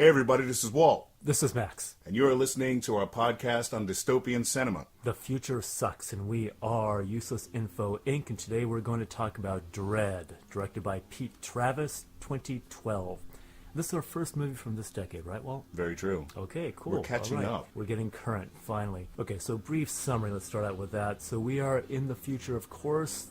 Hey everybody, this is Walt. This is Max. And you're listening to our podcast on dystopian cinema. The future sucks, and we are Useless Info Inc. And today we're going to talk about Dredd, directed by Pete Travis, 2012. This is our first movie from this decade, right, Walt? Very true. Okay, cool. We're catching up. We're getting current, finally. Okay, so brief summary. Let's start out with that. So we are in the future, of course.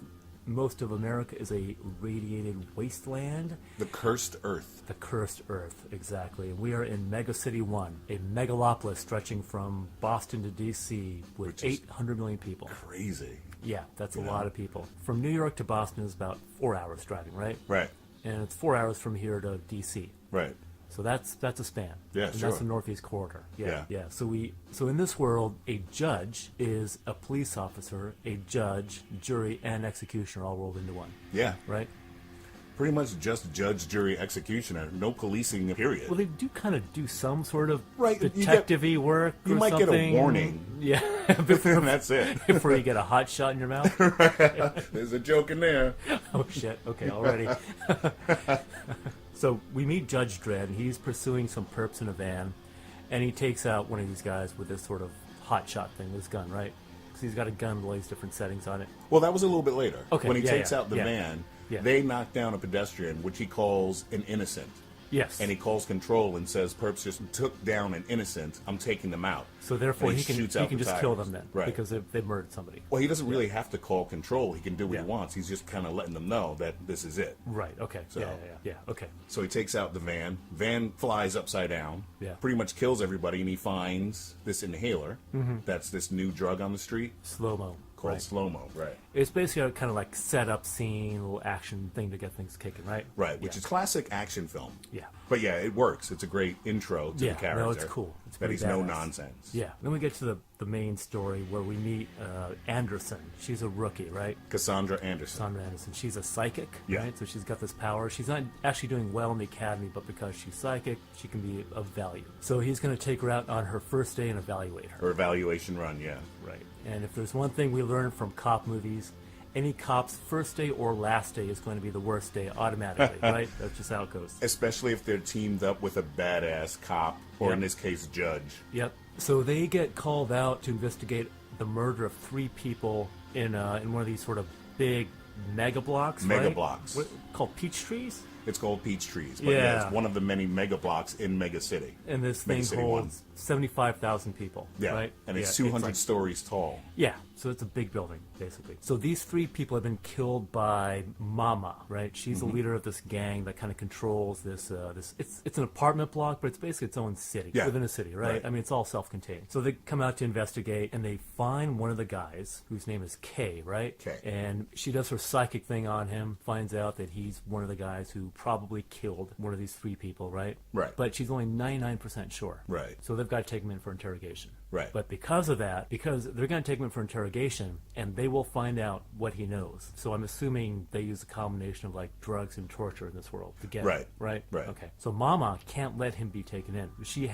Most of America is a radiated wasteland. The Cursed Earth. The Cursed Earth, exactly. We are in Mega City 1, a megalopolis stretching from Boston to D.C. with 800 million people. Crazy. Yeah, that's a lot of people. From New York to Boston is about 4 hours driving, right? Right. And it's 4 hours from here to D.C. Right. So that's a span. Yeah, and sure. That's the Northeast Corridor. Yeah. So in this world, a judge is a police officer, a judge, jury, and executioner all rolled into one. Yeah. Right? Pretty much just judge, jury, executioner. No policing, period. Well, they do kind of do some sort of Right, detective-y work you or might something. get a warning. Yeah. That's it. Before you get a hot shot in your mouth. There's a joke in there. Oh, shit. Okay, already. So we meet Judge Dredd, and he's pursuing some perps in a van, and he takes out one of these guys with this sort of hot shot thing with his gun, right? Because he's got a gun with all these different settings on it. Well, that was a little bit later. Okay, When he takes out the van, Yeah. they knock down a pedestrian, which he calls an innocent. Yes. And he calls control and says, perps just took down an innocent. I'm taking them out. So therefore And he can shoots out the just tires. kill them then, Right. because they murdered somebody. Well, he doesn't really have to call control. He can do what Yeah. he wants. He's just kind of letting them know that this is it. Right, okay. So- Yeah, okay. So he takes out the van. Van flies upside down. Yeah. Pretty much kills everybody, and he finds this inhaler. That's this new drug on the street Slow-mo. called Right. slow-mo. Right. It's basically a kind of like set-up scene, little action thing to get things kicking, right? Right, which is classic action film. Yeah. But yeah, it works. It's a great intro to the character. No, it's cool. It's that pretty he's no badass. nonsense. Yeah. Then we get to the main story where we meet Anderson. She's a rookie, right? Cassandra Anderson. Sandra Anderson. She's a psychic, Yeah. right? So she's got this power. She's not actually doing well in the academy, but because she's psychic, she can be of value. So he's going to take her out on her first day and evaluate her. Her evaluation run, yeah. Right. And if there's one thing we learn from cop movies, any cop's first day or last day is going to be the worst day automatically, right? That's just how it goes. Especially if they're teamed up with a badass cop, or Yep. in this case, judge. Yep. So they get called out to investigate the murder of 3 people in one of these sort of big mega blocks, Mega right? blocks. What, called peach trees? It's called Peach Trees, but Yeah. it's one of the many mega blocks in Mega City. And this Mega thing City holds 75,000 people, Yeah, right? and it's Yeah, 200 like- stories tall. Yeah, so it's a big building, basically. So these 3 people have been killed by Mama, right? She's the leader of this gang that kind of controls this. It's an apartment block, but it's basically its own city, Yeah. within a city, right? Right. I mean, it's all self-contained. So they come out to investigate, and they find one of the guys, whose name is Kay, right? Kay. And she does her psychic thing on him, finds out that he's one of the guys who probably killed one of these 3 people, right? Right. But she's only 99% sure. Right. So they've got to take him in for interrogation. Right. But because of that, because they're going to take him in for interrogation, and they will find out what he knows. So I'm assuming they use a combination of like drugs and torture in this world to get Right. him, right? Right. Okay. So Mama can't let him be taken in. She's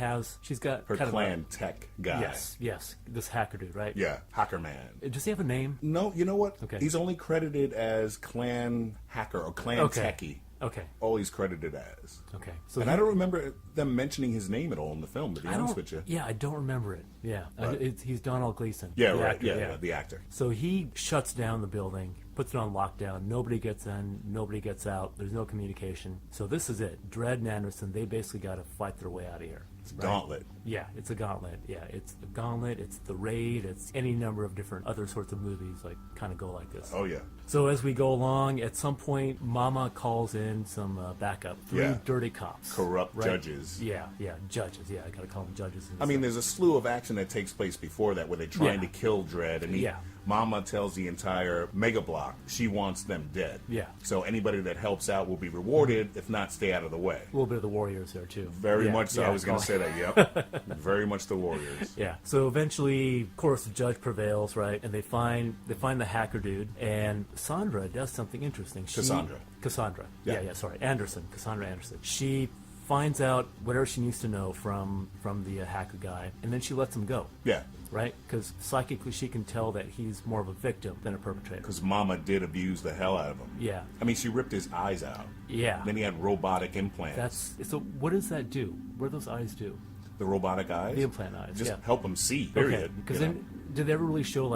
got Her kind clan of tech guy. yes, this hacker dude, right? Yeah, Hacker Man. Does he have a name? No, you know what? Okay. He's only credited as clan hacker or clan Okay. techie. Okay. All he's credited as. Okay. So And I don't remember them mentioning his name at all in the film, to be honest with you. Yeah, I don't remember it. Yeah, Right. he's Donald Gleason. Yeah, the right. actor, Yeah, the actor. So he shuts down the building, puts it on lockdown. Nobody gets in, nobody gets out. There's no communication. So this is it. Dredd and Anderson, they basically got to fight their way out of here. It's Gauntlet. Yeah, it's a gauntlet. Yeah, it's the gauntlet. It's the raid. It's any number of different other sorts of movies like kind of go like this. Oh, yeah. So as we go along, at some point, Mama calls in some backup. 3 Yeah. dirty cops. Corrupt right? judges. Yeah, judges. Yeah, I gotta call them judges. I mean, there's a slew of action that takes place before that where they're trying Yeah. to kill Dredd, and Yeah. Mama tells the entire mega block she wants them dead. Yeah. So anybody that helps out will be rewarded. If not, stay out of the way. A little bit of the Warriors there too. Very Yeah, much so. yeah, I was going to say that. Yep. Very much the Warriors. Yeah. So eventually, of course, the judge prevails, right? And they find the hacker dude, and Sandra does something interesting. Cassandra. Cassandra. Yeah. Yeah. Sorry, Anderson. Cassandra Anderson. She finds out whatever she needs to know from the hacker guy, and then she lets him go. Yeah. Right? Because psychically she can tell that he's more of a victim than a perpetrator. Because Mama did abuse the hell out of him. Yeah. I mean, she ripped his eyes out. Yeah. Then he had robotic implants. So what does that do? What do those eyes do? The robotic eyes? The implant eyes, Just yeah. help him see, period. Okay. Because you know? then, did they ever really show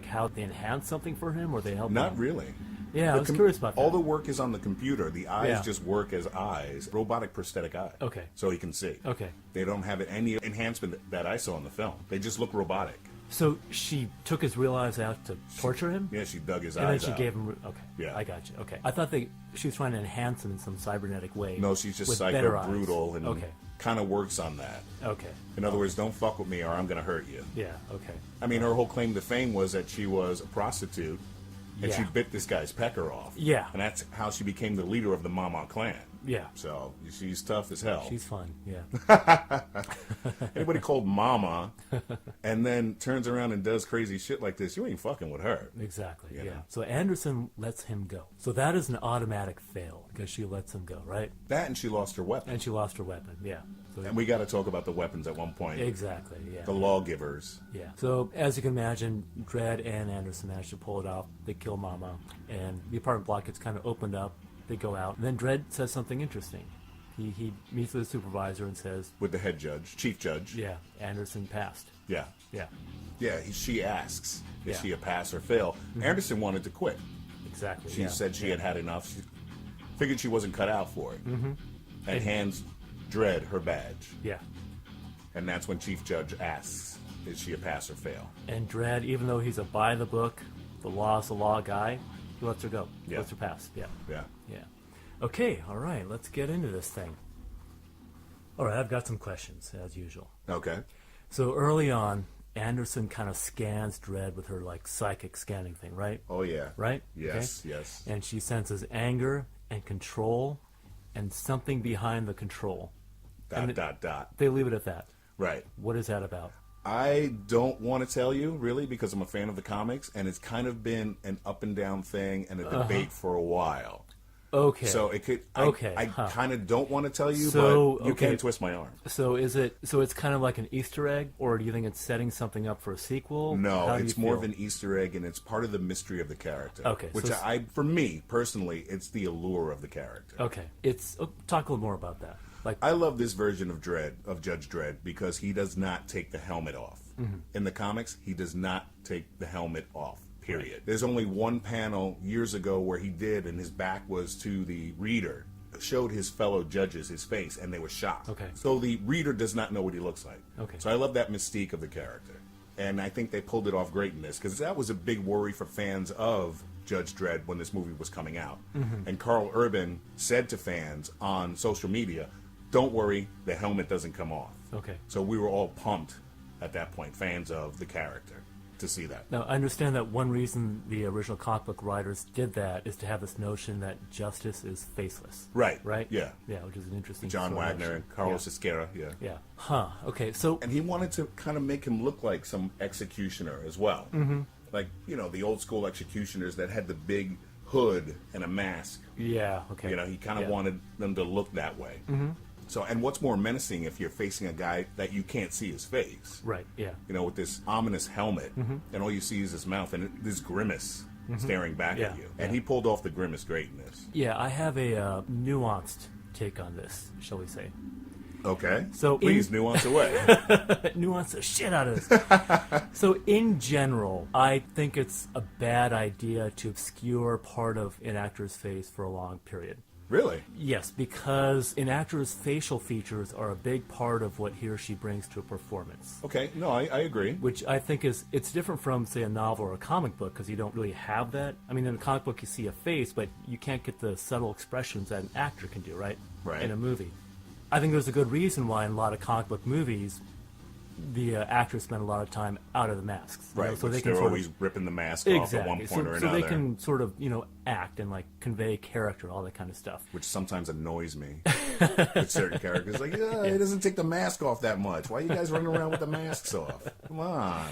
how they enhance something for him, or they help Not him? really. Yeah, I was curious about that. All the work is on the computer. The eyes Yeah. just work as eyes. Robotic prosthetic eye. Okay. So he can see. Okay. They don't have any enhancement that I saw in the film. They just look robotic. So she took his real eyes out to torture him? Yeah, she dug his And then eyes she out. gave him... Okay. Yeah. I got you. Okay. I thought she was trying to enhance him in some cybernetic way. No, she's just with better eyes. psycho-brutal and Okay. kind of works on that. Okay. In other words, don't fuck with me or I'm going to hurt you. Yeah, okay. I mean, her whole claim to fame was that she was a prostitute and Yeah. she bit this guy's pecker off. Yeah. And that's how she became the leader of the Mama clan. Yeah. So she's tough as hell. She's fun, yeah. Anybody called Mama and then turns around and does crazy shit like this, you ain't fucking with her. Exactly, You yeah. know. So Anderson lets him go. So that is an automatic fail, because she lets him go, right? That and she lost her weapon. And she lost her weapon, yeah. So And we got to talk about the weapons at one point. exactly, yeah. The lawgivers. Yeah. So as you can imagine, Dredd and Anderson manage to pull it off. They kill Mama, and the apartment block gets kind of opened up. They go out, and then Dredd says something interesting. He meets with the supervisor and says, With the head judge, chief judge. "Yeah, Anderson passed." Yeah. Yeah, Yeah, she asks, is Yeah. she a pass or fail? Anderson wanted to quit. exactly. She yeah. said she had had enough. She figured she wasn't cut out for it. And hands Dredd her badge. Yeah. And that's when Chief Judge asks, is she a pass or fail? And Dredd, even though he's a by the book, the law is the law guy, he lets her go. Yeah. Lets her pass. Yeah. Yeah. Yeah. Okay, all right, let's get into this thing. All right, I've got some questions, as usual. Okay. So early on, Anderson kind of scans Dredd with her, psychic scanning thing, right? Oh, yeah. Right? Yes, Okay. yes. And she senses anger and control and something behind the control. Dot. They leave it at that. Right. What is that about? I don't want to tell you, really, because I'm a fan of the comics, and it's kind of been an up and down thing and a debate for a while. Okay. So it could. Okay, I huh. kind of don't want to tell you, So, but you okay. can twist my arm. So it's kind of like an Easter egg, or do you think it's setting something up for a sequel? No, How do it's you more feel? of an Easter egg, and it's part of the mystery of the character. Okay, Which so for me personally, it's the allure of the character. Okay. Talk a little more about that. I love this version of Judge Dredd, because he does not take the helmet off. In the comics, he does not take the helmet off. Period. Right. There's only one panel years ago where he did, and his back was to the reader, showed his fellow judges his face, and they were shocked. Okay. So the reader does not know what he looks like. Okay. So I love that mystique of the character. And I think they pulled it off great in this, because that was a big worry for fans of Judge Dredd when this movie was coming out. And Carl Urban said to fans on social media, don't worry, the helmet doesn't come off. Okay. So we were all pumped at that point, fans of the character, to see that. Now, I understand that one reason the original comic book writers did that is to have this notion that justice is faceless. Right. Right? Yeah. Yeah, which is an interesting John sort of Wagner notion. and Carlos Esquerra, yeah. Yeah. Huh. Okay, so... And he wanted to kind of make him look like some executioner as well. Like, the old school executioners that had the big hood and a mask. Yeah, okay. He kind of wanted them to look that way. So, and what's more menacing if you're facing a guy that you can't see his face? Right, yeah. With this ominous helmet, and all you see is his mouth and this grimace staring back at you. And he pulled off the grimace great in this. Yeah, I have a nuanced take on this, shall we say. Okay. So please nuance away. Nuance the shit out of this. So in general, I think it's a bad idea to obscure part of an actor's face for a long period. Really? Yes, because an actor's facial features are a big part of what he or she brings to a performance. Okay. No, I agree. Which I think it's different from, say, a novel or a comic book, because you don't really have that. I mean, in a comic book you see a face, but you can't get the subtle expressions that an actor can do, right? Right. In a movie. I think there's a good reason why in a lot of comic book movies, the actors spend a lot of time out of the masks. Right, So which they can they're sort always of, ripping the mask off at one point or so another. they can sort of, act and convey character, all that kind of stuff. Which sometimes annoys me with certain characters. He doesn't take the mask off that much. Why are you guys running around with the masks off? Come on.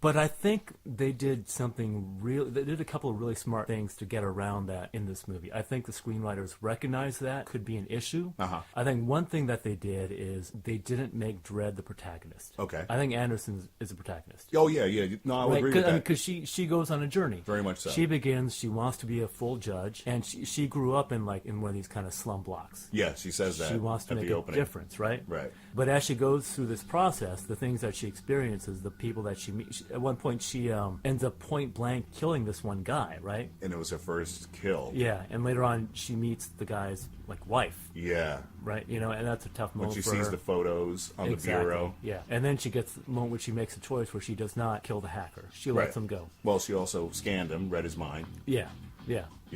But I think they did something real. They did a couple of really smart things to get around that in this movie. I think the screenwriters recognized that could be an issue. I think one thing that they did is they didn't make Dredd the protagonist. Okay. I think Anderson is the protagonist. Oh, yeah. No, I would agree with that. Because she goes on a journey. Very much so. She begins, she wants to be a full judge, and she grew up in one of these kind of slum blocks. Yeah, she says that. She wants to make a difference, right? Right. But as she goes through this process, the things that she experiences, the people that she meets, at one point she ends up point blank killing this one guy, right? And it was her first kill. Yeah, and later on she meets the guy's wife. Yeah. Right, and that's a tough moment when she for sees her. the photos on the bureau. Yeah, and then she gets the moment where she makes a choice where she does not kill the hacker. She lets him go. Well, she also scanned him, read his mind. Yeah.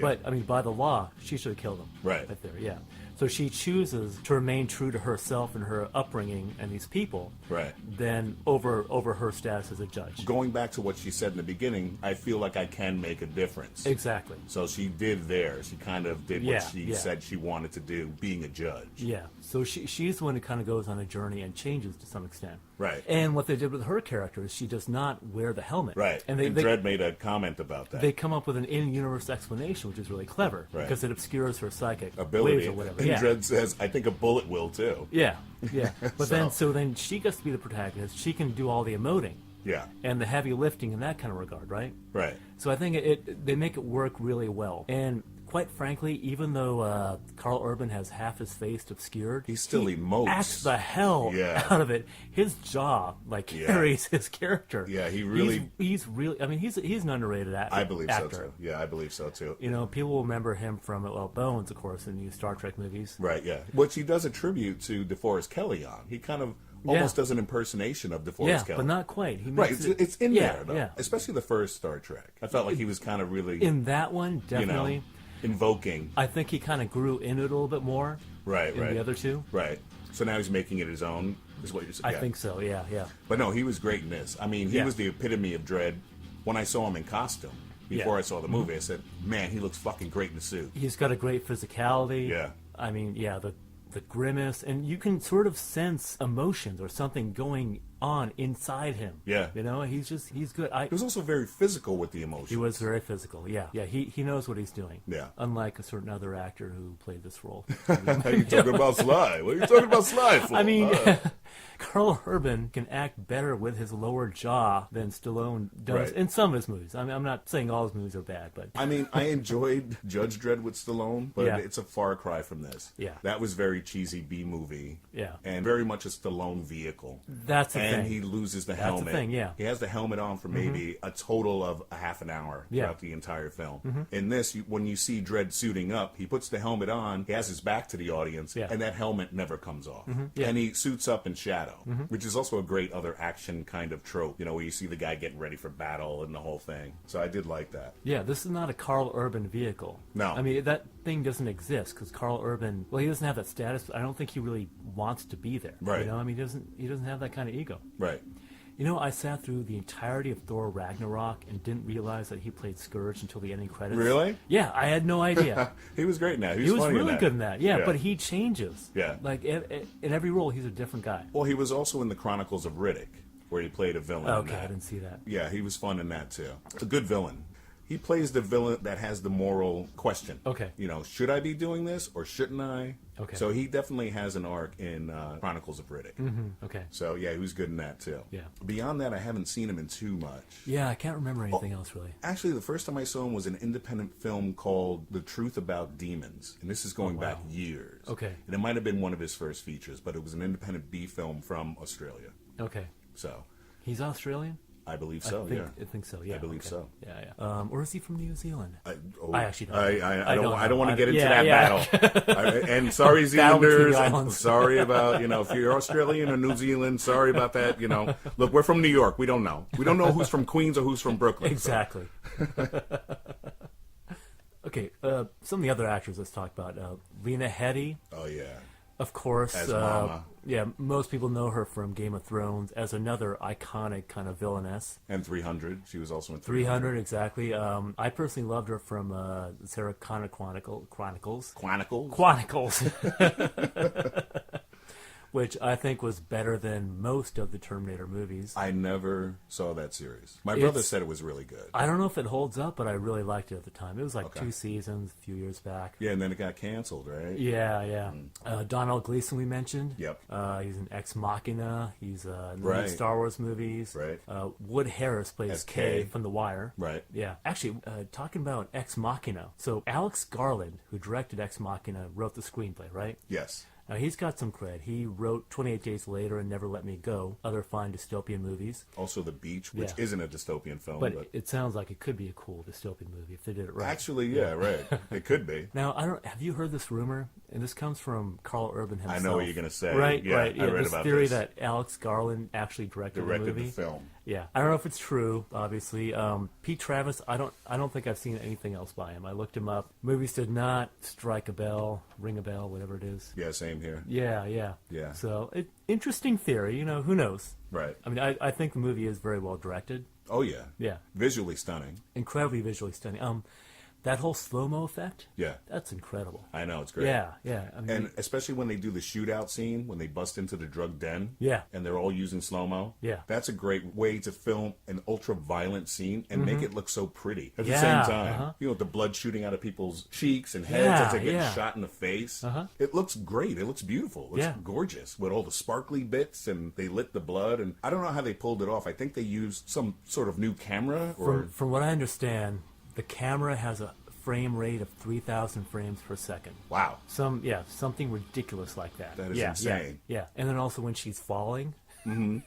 But I mean, by the law, she should have killed him. Right there. Yeah. So she chooses to remain true to herself and her upbringing and these people. Right. Then over her status as a judge. Going back to what she said in the beginning, I feel like I can make a difference. Exactly. So she did there. She kind of did what she said she wanted to do, being a judge. Yeah. So she's the one who kind of goes on a journey and changes to some extent. Right. And what they did with her character is she does not wear the helmet. Right. And Dredd made a comment about that. They come up with an in-universe explanation, which is really clever. Right. Because it obscures her psychic ability waves or whatever. And Dredd says, I think a bullet will too. Yeah. But then she gets to be the protagonist. She can do all the emoting. Yeah. And the heavy lifting in that kind of regard, right? Right. So I think they make it work really well. And quite frankly, even though Carl Urban has half his face obscured, he emotes. Acts the hell out of it. His jaw carries his character. Yeah, he really. He's really. I mean, he's an underrated actor. I believe so too. Yeah, I believe so too. People will remember him from Bones, of course, in the Star Trek movies. Right. Yeah. Which he does a tribute to DeForest Kelley on. He kind of almost does an impersonation of DeForest Kelley. But not quite. He makes it's in there, though. Yeah. Especially the first Star Trek. I felt like he was kind of really in that one, definitely. Invoking. I think he kind of grew in it a little bit more. Right. The other two. Right. So now he's making it his own, is what you're saying. I think so. Yeah. But no, he was great in this. I mean, he was the epitome of Dredd. When I saw him in costume before I saw the movie, I said, "Man, he looks fucking great in the suit." He's got a great physicality. Yeah. I mean, the grimace, and you can sort of sense emotions or something going on inside him. Yeah. He's good. He was also very physical with the emotions. He was very physical, yeah. He knows what he's doing. Yeah. Unlike a certain other actor who played this role. Are you talking about Sly? What are you talking about Sly for? I mean, Carl Urban can act better with his lower jaw than Stallone does in some of his movies. I mean, I'm not saying all his movies are bad, but... I mean, I enjoyed Judge Dredd with Stallone, but it's a far cry from this. Yeah. That was very cheesy B-movie. Yeah. And very much a Stallone vehicle. That's the thing. And he loses the helmet. That's the thing, yeah. He has the helmet on for maybe a total of a half an hour throughout the entire film. In this, when you see Dredd suiting up, he puts the helmet on, he has his back to the audience, and that helmet never comes off. And he suits up in shadow, which is also a great other action kind of trope, where you see the guy getting ready for battle and the whole thing. So I did like that. Yeah, this is not a Carl Urban vehicle. No. I mean, that thing doesn't exist because Carl Urban, he doesn't have that status. I don't think he really wants to be there. Right. I mean, he doesn't have that kind of ego. Right. I sat through the entirety of Thor Ragnarok and didn't realize that he played Scourge until the ending credits. Really? Yeah, I had no idea. He was great in that. He was funny really in that. good in that. Yeah, but he changes. Yeah. In every role, he's a different guy. Well, he was also in the Chronicles of Riddick, where he played a villain. Okay, I didn't see that. Yeah, he was fun in that too. A good villain. He plays the villain that has the moral question. Okay. Should I be doing this or shouldn't I? Okay. So he definitely has an arc in Chronicles of Riddick. Okay. So yeah, he was good in that too. Yeah. Beyond that, I haven't seen him in too much. Yeah, I can't remember anything else really. Actually, the first time I saw him was an independent film called The Truth About Demons, and this is going back years. Okay. And it might have been one of his first features, but it was an independent B film from Australia. Okay. So. He's Australian? I believe so. I think so. Yeah, I believe so. Yeah. Or is he from New Zealand? I actually don't. I don't want to get into that battle. And sorry, Zealanders. Sorry about if you're Australian or New Zealand. Sorry about that. Look, we're from New York. We don't know. We don't know who's from Queens or who's from Brooklyn. Exactly. So. Okay. Some of the other actors let's talk about. Lena Headey. Oh yeah. Of course, as Mama. Yeah, most people know her from Game of Thrones as another iconic kind of villainess. And 300, she was also in 300, exactly. I personally loved her from Sarah Connor Chronicles. Chronicles? Chronicles. which I think was better than most of the Terminator movies. I never saw that series. My brother said it was really good. I don't know if it holds up, but I really liked it at the time. It was like Okay. 2 seasons, a few years back. Yeah, and then it got canceled, right? Yeah, yeah. Donald Gleason we mentioned. Yep. He's in Ex Machina. He's in the new Right. Star Wars movies. Right. Wood Harris plays As Kay Kay. from The Wire. Right. Yeah. Actually, talking about Ex Machina. So Alex Garland, who directed Ex Machina, wrote the screenplay, right? Yes. Now, he's got some cred. He wrote 28 Days Later and Never Let Me Go, other fine dystopian movies. Also The Beach, which Yeah. isn't a dystopian film. But But it sounds like it could be a cool dystopian movie if they did it right. actually, yeah, right. It could be. Now, have you heard this rumor? And this comes from Carl Urban himself. I know what you're going to say. Right, Yeah, right. Yeah, I read this about theory this. that Alex Garland actually directed the movie. The film. Yeah, I don't know if it's true. Obviously, Pete Travis. I don't think I've seen anything else by him. I looked him up. Movies did not strike a bell, ring a bell, whatever it is. Yeah, same here. Yeah, yeah, Yeah. So, interesting theory. You know, who knows? Right. I mean, I think the movie is very well directed. Oh, yeah. Yeah, Visually stunning. incredibly visually stunning. That whole slow-mo effect. Yeah. That's incredible. I know, it's great. Yeah, yeah. I mean, And especially when they do the shootout scene, when they bust into the drug den. Yeah. And they're all using slow-mo. Yeah. That's a great way to film an ultra-violent scene and make it look so pretty at the Yeah, same time. uh-huh. You know, the blood shooting out of people's cheeks and heads Yeah, as they get yeah. shot in the face. Uh-huh. It looks great. It looks beautiful. It looks Yeah. gorgeous with all the sparkly bits, and they lit the blood. And I don't know how they pulled it off. I think they used some sort of new camera. from what I understand, the camera has a frame rate of 3,000 frames per second. Wow. Something ridiculous like that. That is yeah, insane. Yeah, and then also when she's falling, Mm-hmm.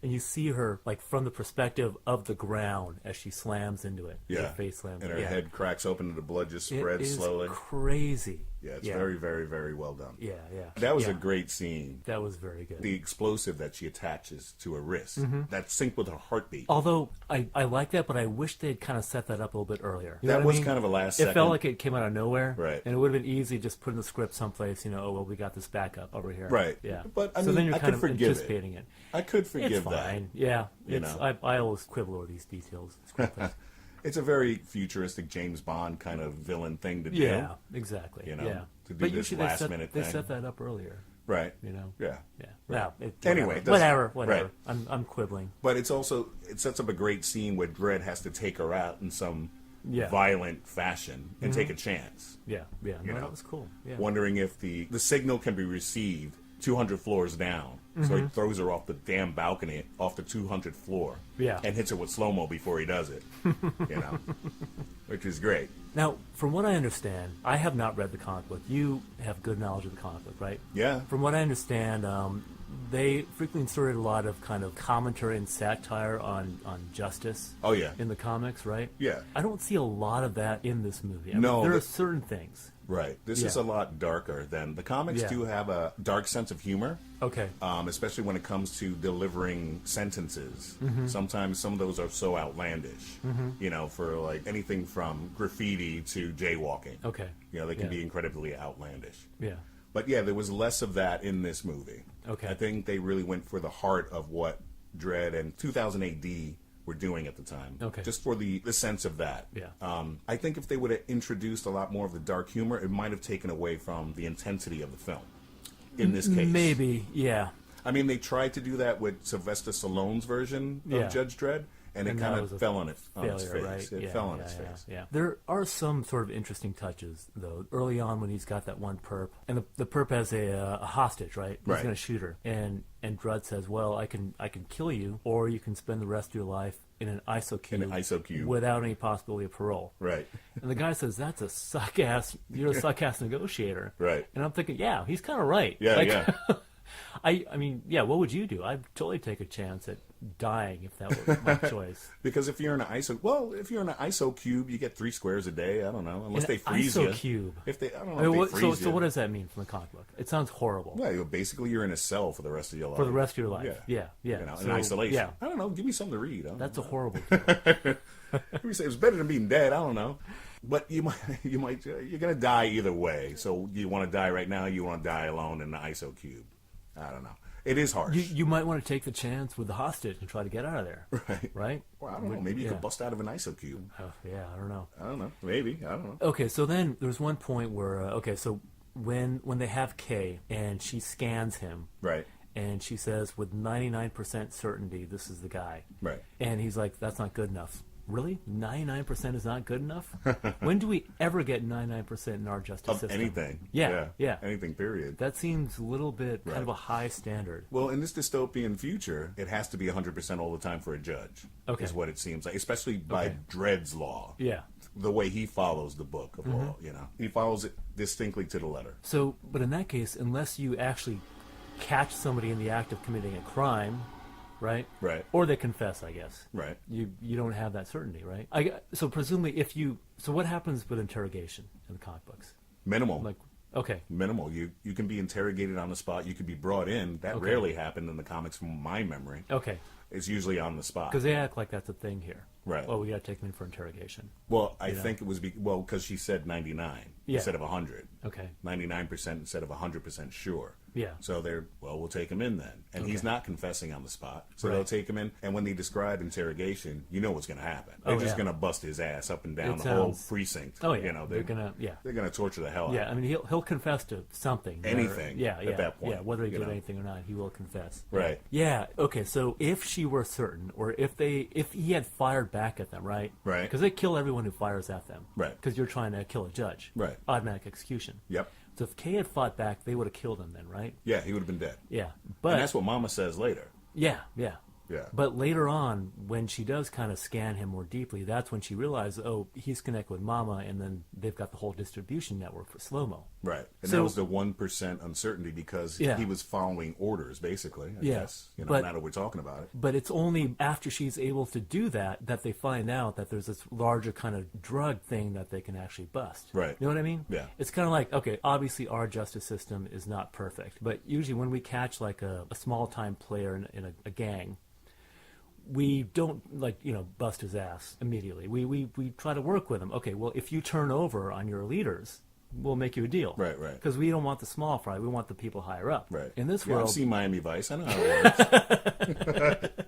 and you see her like from the perspective of the ground as she slams into it. Yeah. Her face slams. And her yeah. head cracks open and the blood just It spreads is slowly. crazy. Yeah, it's very, very, very well done. Yeah, yeah. That was Yeah. a great scene. That was very good. The explosive that she attaches to her wrist, Mm-hmm. that synced with her heartbeat. Although I like that, but I wish they'd kind of set that up a little bit earlier. You know That what I was mean? kind of a last It second. felt like it came out of nowhere, Right. And it would have been easy to just put in the script someplace. You know, oh well, we got this backup over here, Right. Yeah, But, I so mean, then you're I kind could of forgive it. anticipating it. I could forgive It's that. fine, yeah. You It's know. I always quibble over these details. Screenplays. It's a very futuristic James Bond kind of villain thing to do. Yeah, exactly. You know, yeah. to do but this usually last-minute they thing. set that up earlier. Right. You know. Yeah. Yeah. Right. No, Anyway, it doesn't- whatever. right. I'm quibbling. But it sets up a great scene where Dredd has to take her out in some Yeah. violent fashion and take a chance. Yeah. Yeah. You No, know, that was cool. Yeah. Wondering if the signal can be received 200 floors down. So he throws her off the damn balcony off the 200th floor. Yeah. And hits her with slow-mo before he does it. You know, which is great. Now, from what I understand, I have not read the comic book. You have good knowledge of the comic book, right? Yeah. From what I understand, they frequently inserted a lot of kind of commentary and satire on justice. Oh, yeah. In the comics, right? Yeah. I don't see a lot of that in this movie. I mean, No, there are the- certain things. Right. This is Yeah. a lot darker than the comics. Yeah. Do have a dark sense of humor. Okay. Especially when it comes to delivering sentences. Mm-hmm. Sometimes some of those are so outlandish. You know, for like anything from graffiti to jaywalking. Okay. You know, they can Yeah. be incredibly outlandish. Yeah. But yeah, there was less of that in this movie. Okay. I think they really went for the heart of what Dredd and 2000 AD were doing at the time. Okay. Just for the sense of that. Yeah. I think if they would have introduced a lot more of the dark humor, it might have taken away from the intensity of the film. In this case. Maybe. Yeah. I mean, they tried to do that with Sylvester Stallone's version of Yeah. Judge Dredd, and it And kind that of was a fell on its Failure, face. right? It Yeah, fell on yeah, its yeah, face. Yeah. There are some sort of interesting touches, though. Early on, when he's got that one perp, and the perp has a hostage, right? He's Right. going to shoot her, and Dredd says, "Well, I can kill you, or you can spend the rest of your life in an ISO cube, In an ISO cube. without any possibility of parole." Right. And the guy says, "That's a suck ass. You're a suck ass negotiator." Right. And I'm thinking, yeah, he's kind of right. Yeah, Like, yeah. I mean, yeah. What would you do? I'd totally take a chance at dying if that were my choice. Because if you're in an ISO cube, you get 3 squares a day. I don't know, unless An they freeze ISO you. cube. If they, I don't know. I mean, if what, they freeze so you. what does that mean from the comic book? It sounds horrible. Well, basically, you're in a cell for the rest of your life. For the rest of your life. Yeah, yeah. You know, in So, isolation. Yeah, I don't know. Give me something to read. I don't that's know. a horrible deal. Let me say it's better than being dead. I don't know. But you're gonna die either way. So do you want to die right now? Or you want to die alone in the ISO cube? I don't know. It is harsh. You might want to take the chance with the hostage and try to get out of there. Right. Right? Well, I don't know. Maybe you Yeah. could bust out of an ISO cube. Oh, yeah, I don't know. I don't know. Maybe. I don't know. Okay, so then there's one point where, so when they have Kay and she scans him, Right. and she says with 99% certainty this is the guy, Right. and he's like, that's not good enough. Really? 99% is not good enough? When do we ever get 99% in our justice Of system? anything. Yeah. Anything, period. That seems a little bit kind Right. of a high standard. Well, in this dystopian future, it has to be 100% all the time for a judge. Okay. Is what it seems like, especially by Okay. Dredd's law. Yeah. The way he follows the book of law, He follows it distinctly to the letter. So, but in that case, unless you actually catch somebody in the act of committing a crime, right? Right. Or they confess, I guess. Right. You don't have that certainty, right? So presumably, so what happens with interrogation in the comic books? Minimal. Like, okay, Minimal. You can be interrogated on the spot. You could be brought in. That Okay. rarely happened in the comics from my memory. okay, It's usually on the spot. because they act like that's a thing here. Right. Oh, we got to take them in for interrogation. Well, I think it was because she said 99 Yeah. instead of 100. Okay. 99% instead of 100% sure. Yeah. So we'll take him in then. And he's Okay. not confessing on the spot. So Right. they'll take him in. And when they describe interrogation, you know what's going to happen. They're Oh, just yeah. going to bust his ass up and down It the whole sounds- precinct. Oh yeah, You know, they're gonna they're going to torture the hell Yeah, out I of him. mean, he'll confess to something. Anything Yeah, at that point, Yeah, whether he you did know. anything or not, he will confess. Right. Yeah. Okay. So if she were certain, or if he had fired back at them, right? Right. Because they kill everyone who fires at them. Right. Because you're trying to kill a judge. Right. Automatic execution. Yep. So if Kay had fought back, they would have killed him then, right? Yeah, he would have been dead. Yeah. But And that's what Mama says later. yeah. Yeah. But later on, when she does kind of scan him more deeply, that's when she realizes, oh, he's connected with Mama, and then they've got the whole distribution network for slow-mo. Right. And So- that was the 1% uncertainty because Yeah. he was following orders, basically, I Yeah. guess. But- now that we're talking about it. But it's only after she's able to do that that they find out that there's this larger kind of drug thing that they can actually bust. Right. You know what I mean? Yeah. It's kind of like, okay, obviously our justice system is not perfect, but usually when we catch like a small-time player in a gang, we don't bust his ass immediately. We try to work with him. Okay, well, if you turn over on your leaders, we'll make you a deal. Right, right. Because we don't want the small fry. We want the people higher up. Right. In this Yeah, world, I've seen Miami Vice. I know how it works.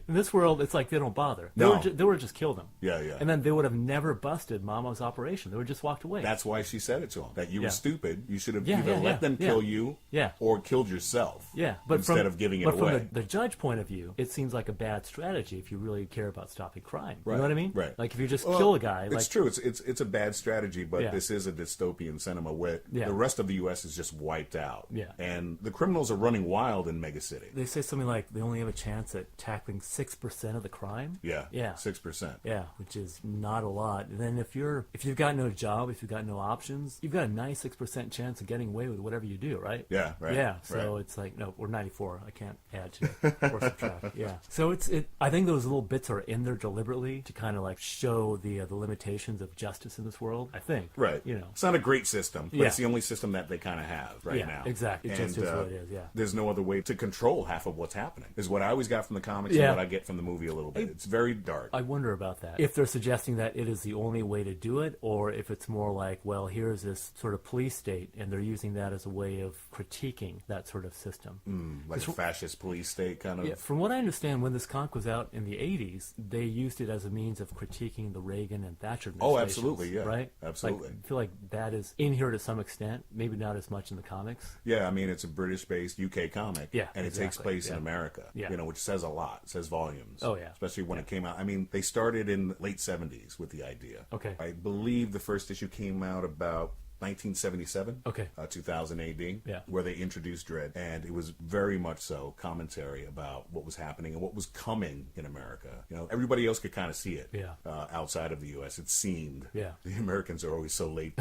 in this world, it's like they don't bother. No. They would have just killed him. Yeah, yeah. And then they would have never busted Mama's operation. They would have just walked away. That's why she said it to him. That you Yeah. were stupid. You should have Yeah, either yeah, let yeah, them yeah. kill you Yeah. or killed yourself. Yeah, but instead of giving it away. from the judge point of view, it seems like a bad strategy if you really care about stopping crime. Right, You know what I mean? right. Like if you just Well, kill a guy. It's like, true. It's a bad strategy, but Yeah. this is a dystopian cinema where Yeah. the rest of the U.S. is just wiped out. Yeah. And the criminals are running wild in Mega City. They say something like they only have a chance at tackling 6% of the crime. Yeah. Yeah. 6%. Yeah, which is not a lot. And then if you've got no job, if you've got no options, you've got a 96% chance of getting away with whatever you do, right? Yeah, right. Yeah, so right. it's like no, or 94. I can't add to it or subtract. Yeah, so I think those little bits are in there deliberately to kind of like show the limitations of justice in this world. I think. Right. You know. It's not a great system, but Yeah. it's the only system that they kind of have right Yeah, now. exactly. It just is what it is, yeah. There's no other way to control half of what's happening, is what I always got from the comics Yeah. and what I get from the movie a little bit. It's very dark. I wonder about that. If they're suggesting that it is the only way to do it, or if it's more like, well, here's this sort of police state, and they're using that as a way of critiquing that sort of system. Like a fascist police state kind of. Yeah, from what I understand, when this comic was out in the 80s, they used it as a means of critiquing the Reagan and Thatcher Oh, administrations. absolutely, yeah. Right? Absolutely. Like, I feel like that is in here to some extent, maybe not as much in the comics. Yeah, I mean, it's a British-based UK comic, Yeah, and it takes exactly, place in yeah. America, Yeah. you know, which says a lot, says volumes. Oh, yeah. Especially when it came out. I mean, they started in the late 70s with the idea. Okay. I believe the first issue came out about 1977, Okay. 2000 AD, Yeah. where they introduced Dredd, and it was very much so commentary about what was happening and what was coming in America. You know, everybody else could kind of see it. Yeah. Outside of the U.S., it seemed. Yeah. The Americans are always so late.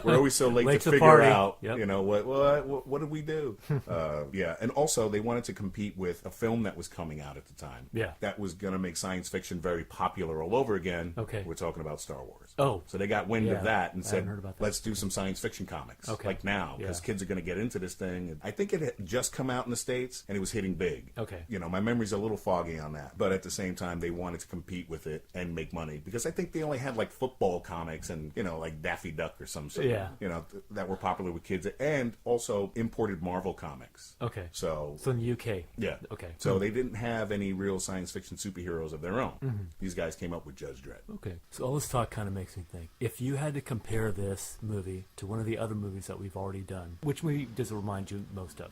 We're always so late Late to to figure party. out, Yep. you know, what did we do? Yeah, and also they wanted to compete with a film that was coming out at the time. Yeah. That was going to make science fiction very popular all over again. Okay. We're talking about Star Wars. Oh. So they got wind Yeah, of that and I said, hadn't heard about that. let's do some science fiction comics. Okay. Like now, because Yeah. kids are going to get into this thing. I think it had just come out in the States and it was hitting big. Okay. You know, my memory's a little foggy on that. But at the same time, they wanted to compete with it and make money. Because I think they only had like football comics and, you know, like Daffy Duck or some sort. Yeah. You know, that were popular with kids. And also imported Marvel comics. Okay. So So in the UK. yeah. Okay. So they didn't have any real science fiction superheroes of their own. Mm-hmm. These guys came up with Judge Dredd. Okay. So all this talk kind of makes me think. If you had to compare this movie to one of the other movies that we've already done. Which movie does it remind you most of?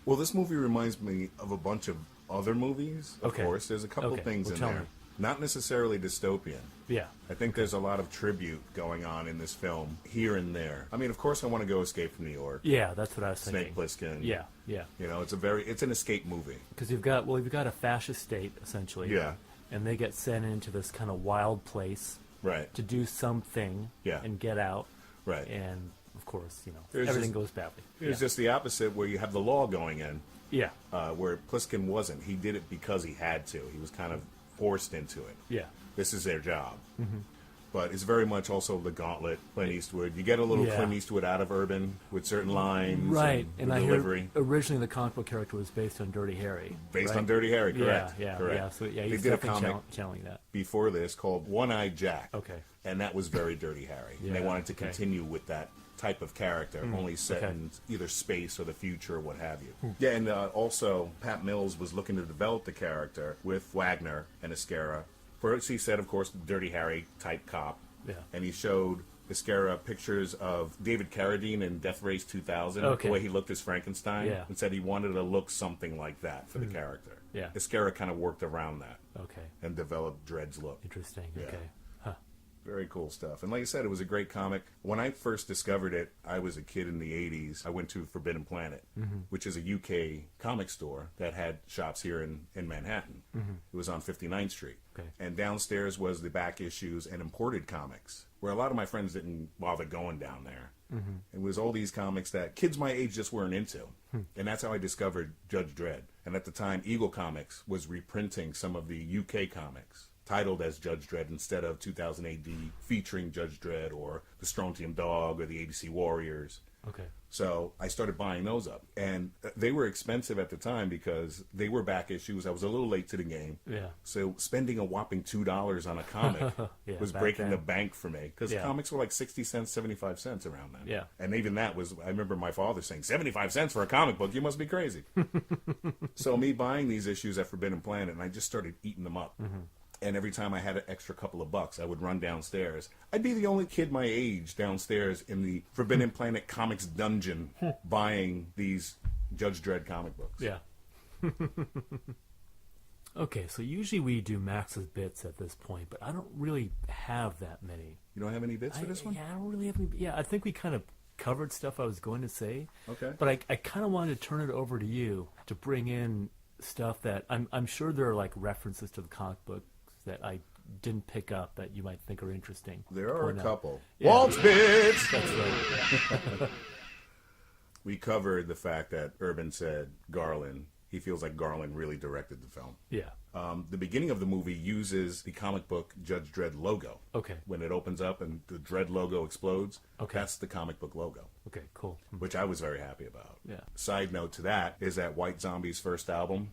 Well, this movie reminds me of a bunch of other movies, of course. There's a couple things in there. Not necessarily dystopian. Yeah. I think there's a lot of tribute going on in this film, here and there. I mean, of course I want to go Escape from New York. Yeah, that's what I was thinking. Snake Plissken. Yeah, yeah. You know, it's an escape movie. Because you've got a fascist state, essentially. Yeah. And they get sent into this kind of wild place. Right. To do something. Yeah. And get out. Right. And, of course, everything goes badly. It's just the opposite, where you have the law going in. Yeah. Where Plissken wasn't. He did it because he had to. He was kind of forced into it. Yeah. This is their job. Mm-hmm. But it's very much also the gauntlet, Clint Eastwood. You get a little Clint Eastwood out of Urban with certain lines. Right. And I delivery. heard originally the comic book character was based on Dirty Harry. Based on Dirty Harry, correct. Yeah, correct. yeah. So, yeah, he's they did a definitely comic channeling that. before this called One-Eyed Jack. Okay. And that was very Dirty Harry. And they wanted to continue with that type of character, only set in either space or the future or what have you. Yeah, and also Pat Mills was looking to develop the character with Wagner and Iscara. First he said, of course, the Dirty Harry type cop. Yeah. And he showed Iscara pictures of David Carradine in Death Race 2000, the way he looked as Frankenstein, and said he wanted to look something like that for the character. Yeah. Iscara kind of worked around that. Okay. And developed Dredd's look. Interesting. Yeah. Okay. Very cool stuff. And like I said, it was a great comic. When I first discovered it, I was a kid in the 80s. I went to Forbidden Planet, which is a UK comic store that had shops here in Manhattan. It was on 59th Street. Okay. And downstairs was the back issues and imported comics, where a lot of my friends didn't bother going down there. It was all these comics that kids my age just weren't into. And that's how I discovered Judge Dredd. And at the time, Eagle Comics was reprinting some of the UK comics, titled as Judge Dredd instead of 2000 AD, featuring Judge Dredd or the Strontium Dog or the ABC Warriors. Okay. So I started buying those up. And they were expensive at the time because they were back issues. I was a little late to the game. Yeah. So spending a whopping $2 on a comic was breaking the bank for me. Because comics were like 60 cents, 75 cents around then. Yeah. And even that was, I remember my father saying, 75 cents for a comic book? You must be crazy. So me buying these issues at Forbidden Planet, and I just started eating them up. And every time I had an extra couple of bucks, I would run downstairs. I'd be the only kid my age downstairs in the Forbidden Planet Comics dungeon buying these Judge Dredd comic books. Yeah. Okay, so usually we do Max's bits at this point, but I don't really have that many. You don't have any bits for this one? Yeah, I don't really have any. Yeah, I think we kind of covered stuff I was going to say. Okay. But I kind of wanted to turn it over to you to bring in stuff that I'm sure there are like references to the comic book that I didn't pick up that you might think are interesting. There are a couple. Yeah. Walt's bits! That's right. We covered the fact that Urban said Garland, he feels like Garland really directed the film. Yeah. The beginning of the movie uses the comic book Judge Dredd logo. Okay. When it opens up and the Dredd logo explodes, that's the comic book logo. Okay, cool. Which I was very happy about. Yeah. Side note to that is that White Zombie's first album,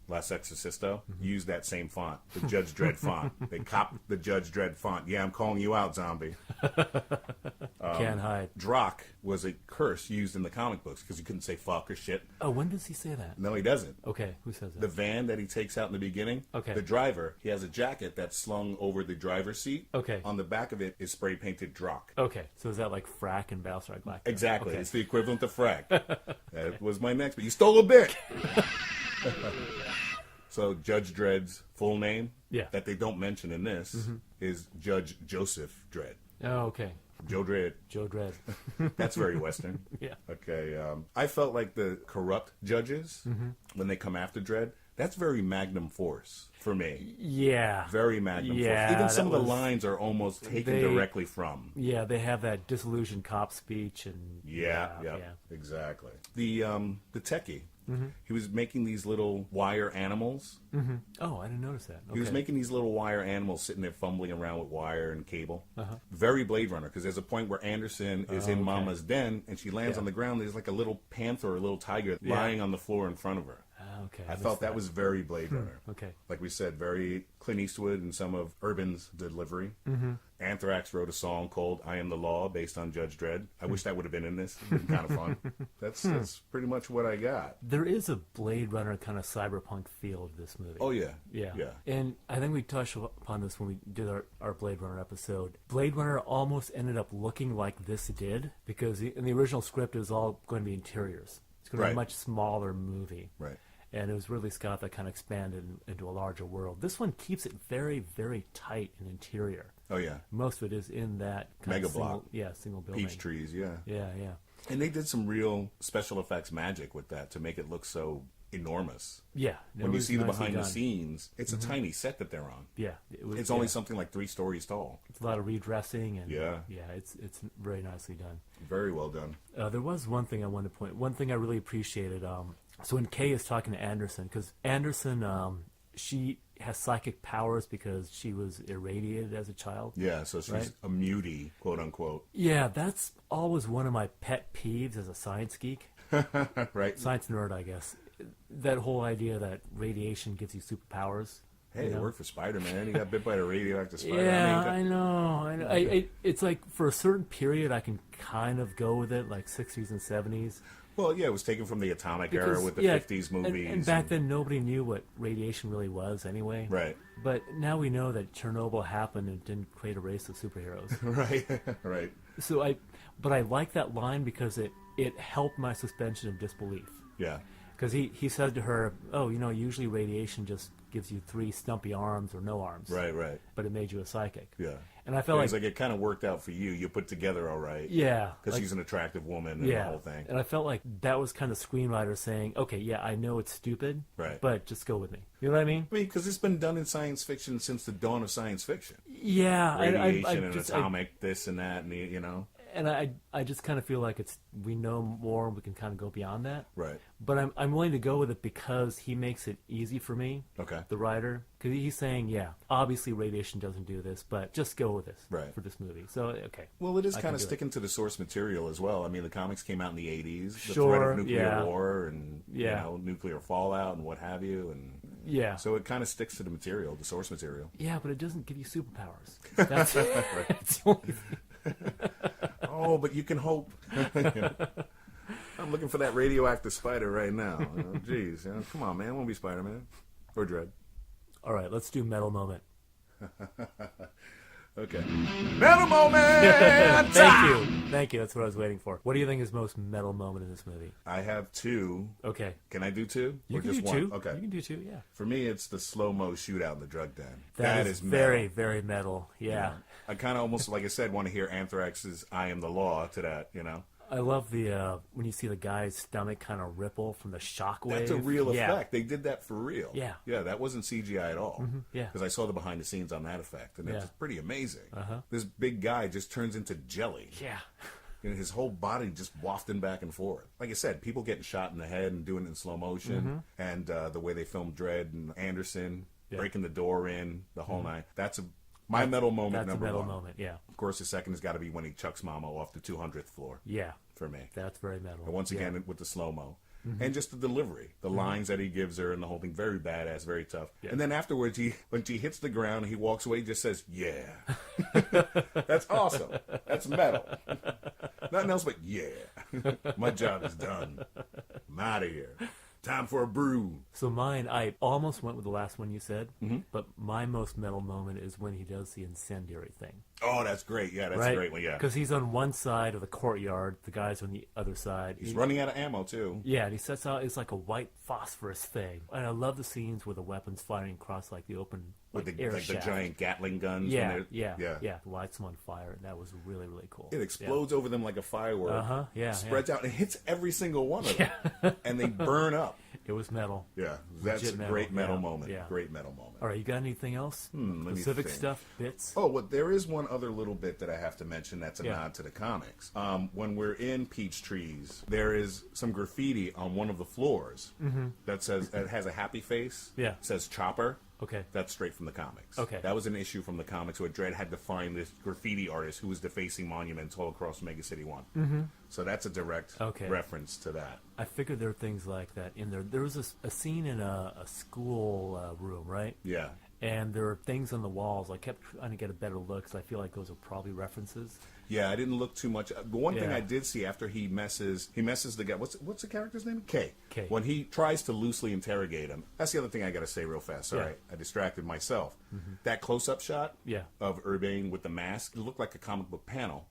Las Exorcisto, used that same font, the Judge Dredd font. They copied the Judge Dredd font. Yeah, I'm calling you out, zombie. Can't hide. Drock was a curse used in the comic books because you couldn't say fuck or shit. Oh, when does he say that? No, he doesn't. Okay, who says that? The van that he takes out in the beginning, okay. The driver, he has a jacket that's slung over the driver's seat. Okay. On the back of it is spray painted Drock. Okay, so is that like frack and Battlestar Galactica? Exactly. Okay. It's the equivalent of frack. That was my next, but you stole a bit. So Judge Dredd's full name, that they don't mention in this, is Judge Joseph Dredd. Oh, okay. Joe Dredd. Joe Dredd. That's very Western. Yeah. Okay. I felt like the corrupt judges, when they come after Dredd, that's very Magnum Force for me. Yeah. Very Magnum Force. Even some of the lines are almost taken directly from. Yeah, they have that disillusioned cop speech and... Yeah, exactly. The techie. He was making these little wire animals. Oh, I didn't notice that. Okay. He was making these little wire animals sitting there fumbling around with wire and cable. Very Blade Runner, because there's a point where Anderson is in Mama's den and she lands on the ground. There's like a little panther or a little tiger lying on the floor in front of her. Okay. I felt that was very Blade Runner. Okay. Like we said, very Clint Eastwood and some of Urban's delivery. Anthrax wrote a song called "I Am the Law" based on Judge Dredd. I wish that would have been in this. It'd been kind of fun. That's pretty much what I got. There is a Blade Runner kind of cyberpunk feel to this movie. Oh yeah, Yeah. yeah. And I think we touched upon this when we did our Blade Runner episode. Blade Runner almost ended up looking like this did, because in the original script it was all going to be interiors. It's going to be a much smaller movie. Right. And it was Ridley Scott that kind of expanded into a larger world. This one keeps it very, very tight in interior. Oh yeah. Most of it is in that kind Mega of single, block. Single building. Peach trees, yeah. Yeah, yeah. And they did some real special effects magic with that to make it look so enormous. Yeah. When you see the behind the scenes, it's a tiny set that they're on. Yeah. It's only something like 3 stories tall. It's a lot of redressing and yeah, it's very nicely done. Very well done. There was one thing I wanted to point. One thing I really appreciated. So when Kay is talking to Anderson, because Anderson, she has psychic powers because she was irradiated as a child. Yeah, so she's a mutie, quote unquote. Yeah, that's always one of my pet peeves as a science geek. Right. Science nerd, I guess. That whole idea that radiation gives you superpowers. Hey, it worked for Spider-Man. He got bit by a radioactive spider. Yeah, I know. It's like for a certain period I can kind of go with it, like 60s and 70s. Well, yeah, it was taken from the atomic era with the 50s movies. And back then nobody knew what radiation really was anyway. Right. But now we know that Chernobyl happened and didn't create a race of superheroes. Right, right. So I like that line because it helped my suspension of disbelief. Yeah. Because he said to her, oh, usually radiation just gives you 3 stumpy arms or no arms. Right, right. But it made you a psychic. Yeah. And I felt like it kind of worked out for you. You put together all right. Yeah. Because she's an attractive woman and the whole thing. And I felt like that was kind of screenwriter saying, okay, yeah, I know it's stupid, right, but just go with me. You know what I mean? I mean, because it's been done in science fiction since the dawn of science fiction. Yeah. Radiation and atomic, this and that, and And I just kind of feel like we know more and we can kind of go beyond that. Right. But I'm willing to go with it because he makes it easy for me, the writer. Because he's saying, yeah, obviously radiation doesn't do this, but just go with this for this movie. So, okay. Well, it is kind of sticking to the source material as well. I mean, the comics came out in the 80s. The Sure, threat of nuclear war and nuclear fallout and what have you. And so it kind of sticks to the material, the source material. Yeah, but it doesn't give you superpowers. That's, that's the only thing. Oh, but you can hope. I'm looking for that radioactive spider right now. Jeez, come on, man. I want to be Spider-Man. Or Dredd. All right, let's do metal moment. Okay. Metal moment! Thank you. That's what I was waiting for. What do you think is most metal moment in this movie? I have 2. Okay. Can I do 2? You or can just do 2. One? Okay. You can do 2, yeah. For me, it's the slow-mo shootout in the drug den. That is very, very metal. Yeah. I kind of almost, like I said, want to hear Anthrax's "I Am the Law" to that, I love the when you see the guy's stomach kind of ripple from the shockwave. That's a real effect. They did that for real. Yeah. Yeah, that wasn't CGI at all. Mm-hmm. Yeah. Because I saw the behind the scenes on that effect, and it's pretty amazing. This big guy just turns into jelly. Yeah. His whole body just wafting back and forth. Like I said, people getting shot in the head and doing it in slow motion, and the way they filmed Dredd and Anderson breaking the door in, the whole night. That's my metal moment. That's number a metal 1. moment. Yeah. Of course, the second has got to be when he chucks Mama off the 200th floor. Yeah. For me. That's very metal. And once again, with the slow-mo. And just the delivery. The lines that he gives her and the whole thing. Very badass, very tough. Yeah. And then afterwards, when she hits the ground, he walks away, he just says, yeah. That's awesome. That's metal. Nothing else but, yeah. My job is done. I'm out of here. Time for a brew. So mine, I almost went with the last one you said, but my most metal moment is when he does the incendiary thing. Oh, that's great. Yeah, that's a great one, yeah. Because he's on one side of the courtyard, the guy's on the other side. He's running out of ammo, too. Yeah, and he sets out, it's like a white phosphorus thing. And I love the scenes with the weapons firing across like the open with the, air like shaft. the giant Gatling guns. Yeah. Lights them on fire. That was really, really cool. It explodes over them like a firework. Yeah. Spreads out and hits every single one of them. And they burn up. It was metal. Yeah, that's a great metal moment. Yeah. Great metal moment. All right, you got anything else? Specific stuff, bits? Oh, well, there is one other little bit that I have to mention that's a nod to the comics. When we're in Peach Trees, there is some graffiti on one of the floors that has a happy face. Yeah. It says Chopper. Okay. That's straight from the comics. Okay. That was an issue from the comics where Dredd had to find this graffiti artist who was defacing monuments all across Mega City 1. Mm-hmm. So that's a direct reference to that. I figured there were things like that in there. There was a scene in a school room, right? Yeah. And there are things on the walls. I kept trying to get a better look because I feel like those are probably references. Yeah, I didn't look too much. The one thing I did see after he messes the guy. What's the character's name? K. When he tries to loosely interrogate him. That's the other thing I got to say real fast. Sorry, I distracted myself. Mm-hmm. That close-up shot of Urbane with the mask, it looked like a comic book panel.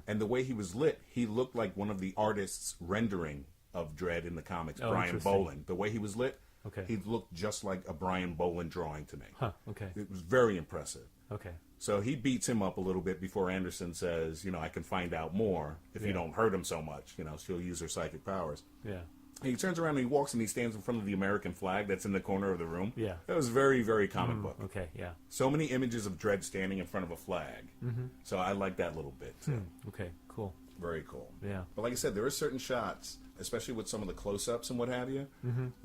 And the way he was lit, he looked like one of the artists rendering of Dredd in the comics, Brian Boland. The way he was lit, he looked just like a Brian Boland drawing to me. Huh, okay. It was very impressive. Okay. So he beats him up a little bit before Anderson says, I can find out more if you don't hurt him so much. She'll use her psychic powers. Yeah. And he turns around and he walks and he stands in front of the American flag that's in the corner of the room. Yeah. That was very, very comic book. Okay, yeah. So many images of Dredd standing in front of a flag. Mm-hmm. So I like that little bit, too. Okay, cool. Very cool. Yeah. But like I said, there are certain shots, especially with some of the close-ups and what have you,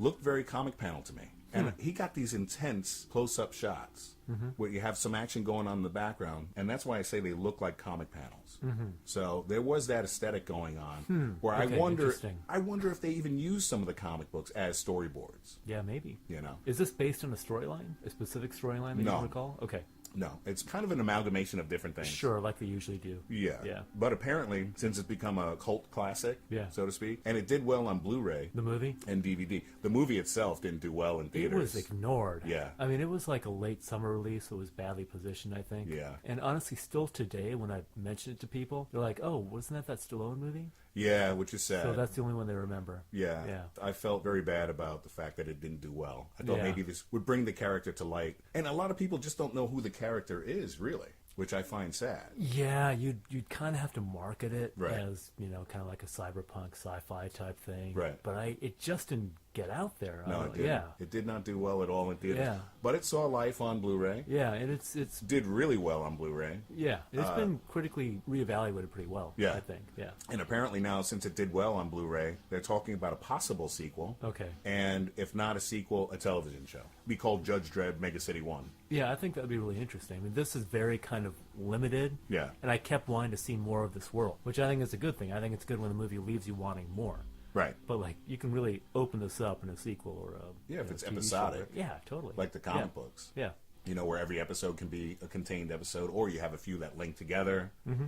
look very comic panel to me. And he got these intense close-up shots where you have some action going on in the background, and that's why I say they look like comic panels. So there was that aesthetic going on where I wonder if they even use some of the comic books as storyboards. Yeah, maybe. Is this based on a storyline, a specific storyline that you recall? Okay. No, it's kind of an amalgamation of different things. Sure, like they usually do. Yeah. But apparently, since it's become a cult classic, so to speak, and it did well on Blu-ray. The movie? And DVD. The movie itself didn't do well in theaters. It was ignored. Yeah. I mean, it was like a late summer release, so it was badly positioned, I think. Yeah. And honestly, still today, when I mention it to people, they're like, oh, wasn't that Stallone movie? Yeah, which is sad. So that's the only one they remember. Yeah. I felt very bad about the fact that it didn't do well. I thought maybe this would bring the character to light. And a lot of people just don't know who the character is, really, which I find sad. Yeah, you'd kind of have to market it as, kind of like a cyberpunk sci-fi type thing. Right. But it just didn't get out there. No, it didn't. It did not do well at all in theaters. Yeah. But it saw life on Blu-ray. Yeah, and it's did really well on Blu-ray. Yeah, it's been critically reevaluated pretty well, I think. Yeah. And apparently now, since it did well on Blu-ray, they're talking about a possible sequel. Okay. And if not a sequel, a television show. Be called Judge Dredd Mega City 1. Yeah, I think that would be really interesting. I mean, this is very kind of limited. Yeah. And I kept wanting to see more of this world, which I think is a good thing. I think it's good when the movie leaves you wanting more. Right. But, you can really open this up in a sequel or a if it's TV episodic. Yeah, totally. Like the comic books. Yeah. Where every episode can be a contained episode, or you have a few that link together. Mm-hmm.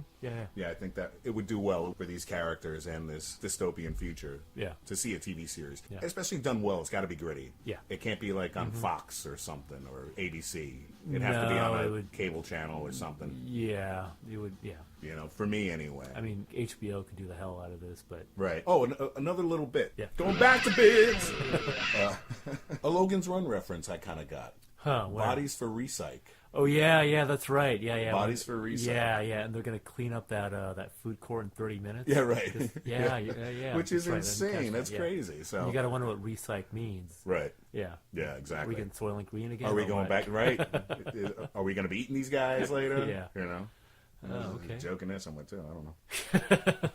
Yeah, I think that it would do well for these characters and this dystopian future. Yeah. To see a TV series. Yeah. Especially done well, it's got to be gritty. Yeah. It can't be like on Fox or something, or ABC. It'd have to be on a cable channel or something. Yeah, it would, For me anyway. I mean, HBO could do the hell out of this, but... Right. Oh, another little bit. Yeah. Going back to bits! A Logan's Run reference I kind of got. Huh, wow. Bodies for Recyc. Oh, yeah, that's right. Yeah. Bodies for Recyc. Yeah, and they're going to clean up that food court in 30 minutes. Yeah, right. Yeah. Which is insane. That's crazy. So you got to wonder what recyc means. Right. Yeah. Yeah, exactly. Are we getting soil and green again? Are we going back? Right. Are we going to be eating these guys later? Yeah. Oh, okay. Joking at someone too. I don't know.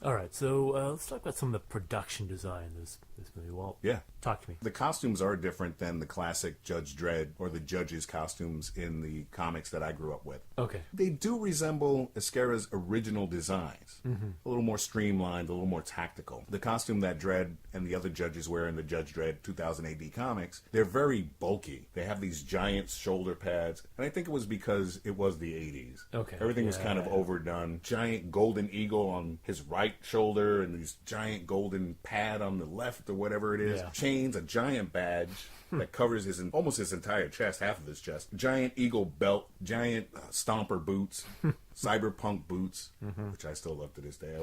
All right, so let's talk about some of the production design in this movie. Walt, talk to me. The costumes are different than the classic Judge Dredd or the Judge's costumes in the comics that I grew up with. Okay. They do resemble Esquerra's original designs. Mm-hmm. A little more streamlined, a little more tactical. The costume that Dredd and the other judges wear in the Judge Dredd 2000 AD comics, they're very bulky. They have these giant shoulder pads, and I think it was because it was the 80s. Okay. Everything was kind of overdone. Giant golden eagle on his right shoulder and these giant golden pad on the left or whatever it is. Yeah. Chains, a giant badge that covers almost his entire chest, half of his chest. Giant eagle belt, giant stomper boots, cyberpunk boots, which I still love to this day.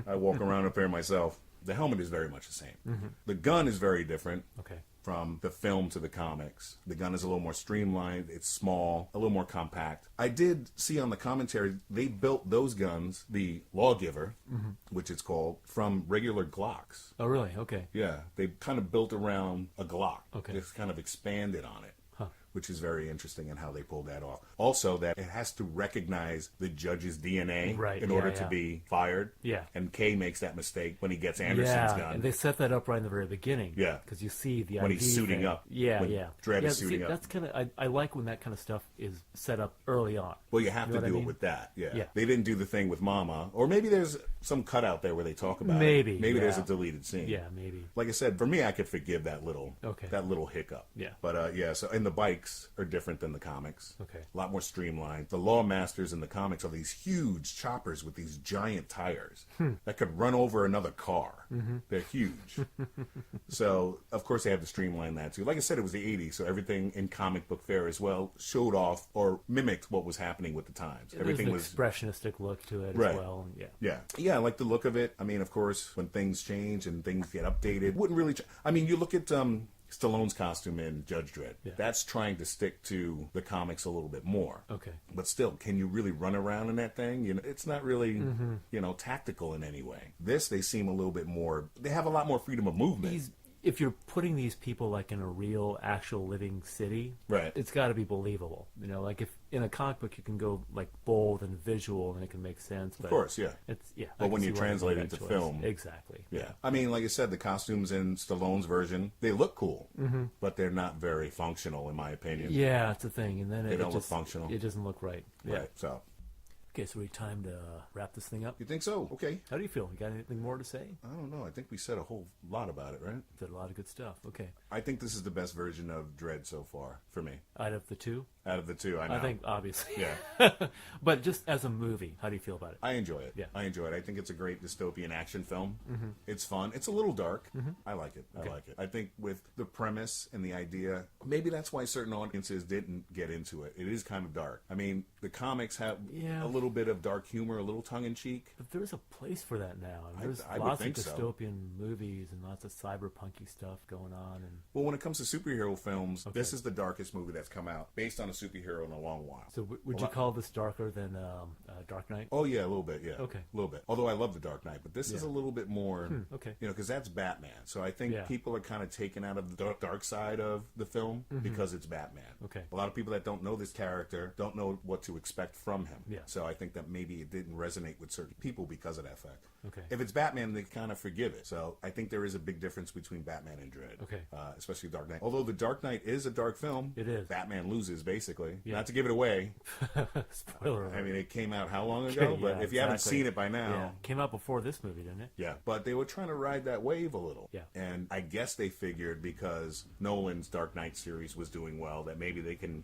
I walk around a pair myself. The helmet is very much the same. The gun is very different. Okay. From the film to the comics. The gun is a little more streamlined, it's small, a little more compact. I did see on the commentary, they built those guns, the Lawgiver, which it's called, from regular Glocks. Oh, really? Okay. Yeah, they kind of built around a Glock. Okay. Just kind of expanded on it. Huh. which is very interesting in how they pulled that off. Also, that it has to recognize the Judge's DNA in order to be fired. Yeah. And Kay makes that mistake when he gets Anderson's gun. And they set that up right in the very beginning. Yeah. Because you see the when ID he's suiting thing. up. Yeah, when yeah. Dredd is suiting up. That's kind of I like when that kind of stuff is set up early on. Well, you have You to know what do I it mean? with that. Yeah. Yeah. They didn't do the thing with Mama, or maybe there's some cutout there where they talk about Maybe, it. Maybe there's a yeah. deleted scene. Yeah, maybe. Like I said, for me, I could forgive that little hiccup. Yeah. But yeah, so and the bikes are different than the comics. Okay. A lot more streamlined. The Law Masters in the comics are these huge choppers with these giant tires that could run over another car. They're huge. So of course they have to streamline that too. Like I said, it was the '80s, so everything in comic book fare as well showed off or mimicked what was happening with the times. Everything There's was an expressionistic look to it Right. as well. And yeah, I like the look of it. I mean, of course, when things change and things get updated, wouldn't really. I mean, you look at Stallone's costume in Judge Dredd. Yeah. That's trying to stick to the comics a little bit more. Okay. But still, can you really run around in that thing? You know, it's not really, tactical in any way. This, they seem a little bit more. They have a lot more freedom of movement. If you're putting these people like in a real, actual living city, Right. it's got to be believable. You know, like if in a comic book you can go like bold and visual and it can make sense. But Of course, yeah. It's I But can when see you why they translate made it that to choice. film, exactly. Yeah. I mean, like I said, the costumes in Stallone's version, they look cool, but they're not very functional, in my opinion. Yeah, it's a thing, and then They it don't look just, functional. It doesn't look right. Yeah. Right. So, Okay, so we time to wrap this thing up. you think so? Okay. How do you feel? You got anything more to say? I don't know. I think we said a whole lot about it, right? Did a lot of good stuff. Okay, I think this is the best version of Dredd so far for me. out of the two, Out of the two, I know. I think obviously. Yeah. But just as a movie, how do you feel about it? I enjoy it. Yeah. I enjoy it. I think it's a great dystopian action film. It's fun. It's a little dark. I like it. I like it. I think with the premise and the idea, maybe that's why certain audiences didn't get into it. It is kind of dark. I mean, the comics have Yeah. a little bit of dark humor, a little tongue-in-cheek. But there's a place for that now. And there's I would lots of think so. dystopian movies and lots of cyberpunky stuff going on. And Well, when it comes to superhero films, this is the darkest movie that's come out based on a superhero in a long while. so, would you call this darker than Dark Knight? Oh yeah, a little bit, yeah. Okay. A little bit. Although I love The Dark Knight, but this is a little bit more, okay. because that's Batman. So I think Yeah. people are kind of taken out of the dark side of the film because it's Batman. Okay. A lot of people that don't know this character don't know what to expect from him. Yeah. So I think that maybe it didn't resonate with certain people because of that fact. Okay. If it's Batman, they kind of forgive it. So I think there is a big difference between Batman and Dredd. Okay. Especially Dark Knight. Although The Dark Knight is a dark film. It is. Batman loses, basically. Yeah. Not to give it away. Spoiler alert. I mean, it came out how long ago? But Yeah, if you haven't exactly. seen it by now... Yeah. Came out before this movie, didn't it? Yeah, but they were trying to ride that wave a little. Yeah. And I guess they figured because Nolan's Dark Knight series was doing well that maybe they can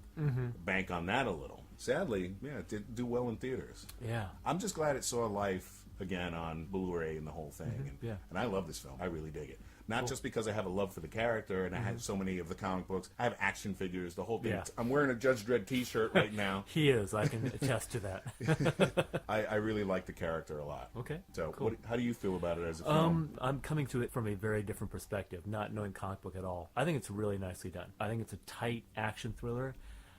bank on that a little. Sadly, yeah, it didn't do well in theaters. Yeah. I'm just glad it saw life again on Blu-ray and the whole thing. And, Yeah. and I love this film. I really dig it. Not just because I have a love for the character and I have so many of the comic books. I have action figures, the whole thing. Yeah. I'm wearing a Judge Dredd t-shirt right now. He is. I can attest to that. I really like the character a lot. Okay, So cool. how do you feel about it as a film? I'm coming to it from a very different perspective, not knowing comic book at all. I think it's really nicely done. I think it's a tight action thriller.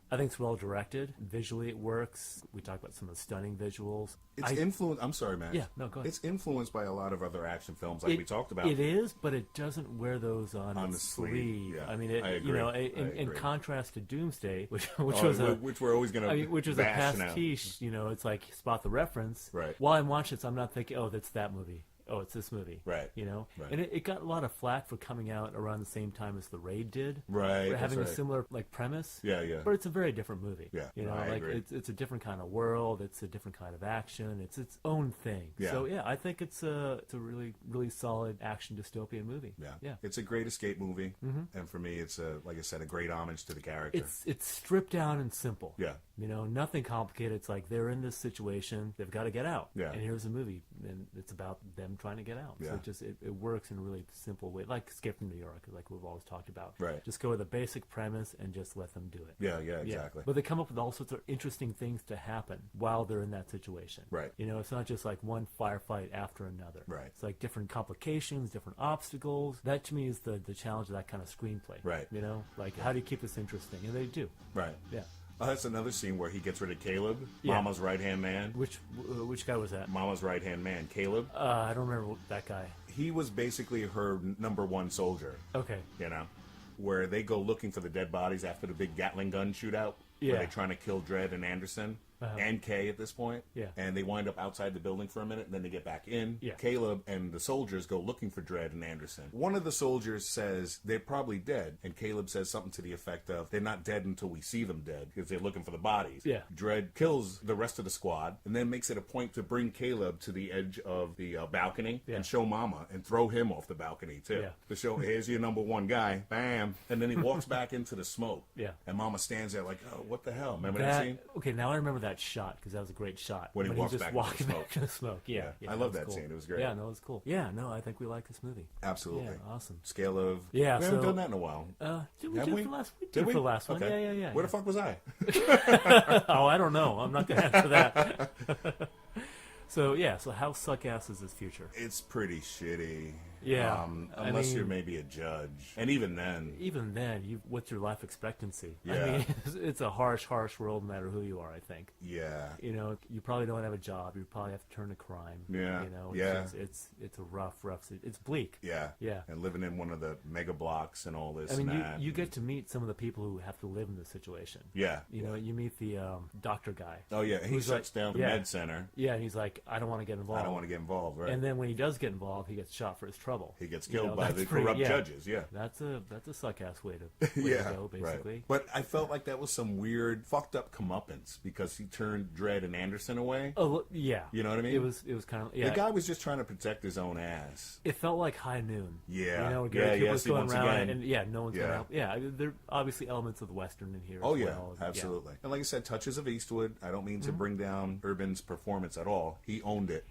I think it's well directed. Visually, it works. We talked about some of the stunning visuals. It's influenced. I'm sorry, Matt. Yeah, no, go ahead. It's influenced by a lot of other action films, like we talked about. It is, but it doesn't wear those on On its the sleeve, yeah. I mean, I agree. in agree. contrast to Doomsday, which Oh, was a which we're always going to which was a pastiche. You know, it's like spot the reference. Right. While I'm watching this, I'm not thinking, oh, that's that movie. Oh, it's this movie. Right. You know? Right. And it got a lot of flack for coming out around the same time as The Raid did. Right, For that's having right. a similar like premise. Yeah, yeah. But it's a very different movie. Yeah, You know, I like agree. it's a different kind of world, it's a different kind of action, it's its own thing. Yeah. So yeah, I think it's a really, really solid action dystopian movie. Yeah. Yeah. It's a great escape movie, and for me, it's like I said, a great homage to the character. It's stripped down and simple. Yeah. You know, nothing complicated. It's like they're in this situation, they've got to get out. Yeah. And here's a movie, and it's about them trying to get out. Yeah. So it works in a really simple way, like Escape from New York, like we've always talked about. Right. Just go with a basic premise and just let them do it. Yeah, yeah, exactly. But they come up with all sorts of interesting things to happen while they're in that situation. Right. You know, it's not just like one firefight after another. Right. It's like different complications, different obstacles. That to me is the challenge of that kind of screenplay. Right. You know, like how do you keep this interesting? And they do. Right. Yeah. That's another scene where he gets rid of Caleb, Yeah. Mama's right-hand man. Which guy was that? Mama's right-hand man, Caleb. I don't remember that guy. He was basically her number one soldier, Okay. you know? where they go looking for the dead bodies after the big Gatling gun shootout. Yeah. Where they're trying to kill Dredd and Anderson. And Kay at this point. Yeah. And they wind up outside the building for a minute, and then they get back in. Yeah. Caleb and the soldiers go looking for Dredd and Anderson. One of the soldiers says they're probably dead, and Caleb says something to the effect of, they're not dead until we see them dead, because they're looking for the bodies. Yeah. Dredd kills the rest of the squad, and then makes it a point to bring Caleb to the edge of the balcony and show Mama, and throw him off the balcony, too. Yeah. To show, here's your number one guy. Bam. And then he walks back into the smoke. Yeah. And Mama stands there like, oh, what the hell? Remember that scene? Okay, now I remember that shot, because that was a great shot. When he walks just back walking into the back to the smoke. Yeah. I love was that cool. scene. It was great. Yeah, no, it was cool. Yeah, no, I think we like this movie. Absolutely. Yeah, awesome. Scale of... Yeah, we haven't so- done that in a while. Did we Have do we? it for the last? We did Did it we? for the last one. Okay. Yeah. Where the fuck was I? Oh, I don't know. I'm not going to answer that. So how suck-ass is this future? It's pretty shitty. Yeah, Unless you're maybe a judge. And even then... Even then, what's your life expectancy? Yeah. I mean, it's a harsh world no matter who you are, I think. Yeah. You know, you probably don't have a job. You probably have to turn to crime. Yeah. You know, Yeah. it's a rough, it's bleak. Yeah. Yeah. And living in one of the mega blocks and all this I mean, and that. you get to meet some of the people who have to live in this situation. Yeah. You know, you meet the doctor guy. Oh, yeah. He who's shuts down the med center. Yeah, and he's like, I don't want to get involved. I don't want to get involved, right? And then when he does get involved, he gets shot for his trouble. He gets killed You know, by that's the pretty- corrupt yeah. judges, yeah. That's a suck-ass way to go, basically. Right. But I felt like that was some weird, fucked up comeuppance because he turned Dredd and Anderson away. Oh, well, yeah. You know what I mean? It was kind of, yeah. The guy was just trying to protect his own ass. It felt like High Noon. Yeah. You know, Yeah, people see, going once around again- and no one's going Yeah. to help. Yeah, there are obviously elements of the Western in here Oh, as yeah, well. absolutely. And like I said, touches of Eastwood. I don't mean to bring down Urban's performance at all. He owned it.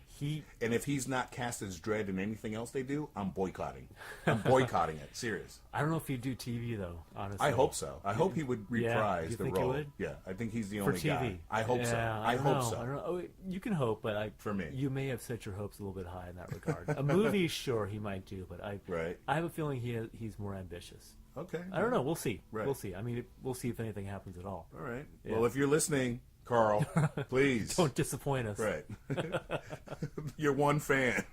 And if he's not cast as Dredd in anything else they do, I'm boycotting. I'm boycotting it. Serious. I don't know if he'd do TV, though, honestly. I hope so. I hope he would reprise you the think he role. would? Yeah, I think he's the For only TV. guy. I hope so. I hope so. I don't know. Oh, you can hope, but For me. you may have set your hopes a little bit high in that regard. A movie, sure, he might do, but I have a feeling he's more ambitious. Okay. I don't know. We'll see. Right. We'll see. I mean, we'll see if anything happens at all. All right. Yeah. Well, if you're listening, Carl, please. Don't disappoint us. Right. You're one fan.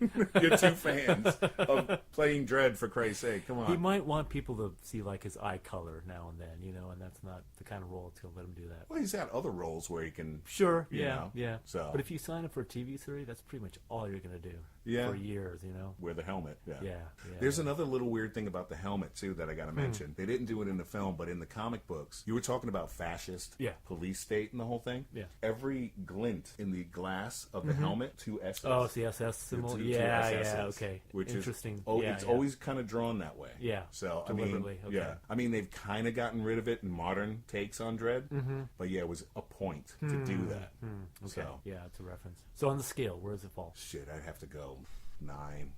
You're two fans of playing Dredd, for Christ's sake. Come on. He might want people to see like his eye color now and then, you know, and that's not the kind of role that's going to let him do that. Well, he's had other roles where he can... Sure, you yeah, know, yeah. so. But if you sign up for a TV series, that's pretty much all you're going to do for years, you know? Wear the helmet. Yeah. Yeah. There's another little weird thing about the helmet, too, that I got to mention. They didn't do it in the film, but in the comic books, you were talking about fascist police state and the whole thing. Yeah. Every glint in the glass of the helmet, two S's. Oh, it's the SS symbol? Two Yeah, SSs, okay. Which interesting. Is, it's always kind of drawn that way. Yeah. So, Deliberately, I mean, okay. I mean, they've kind of gotten rid of it in modern takes on Dredd, but yeah, it was a point to do that. Okay. So, Yeah, it's a reference. So on the scale, where does it fall? shit, I'd have to go 9.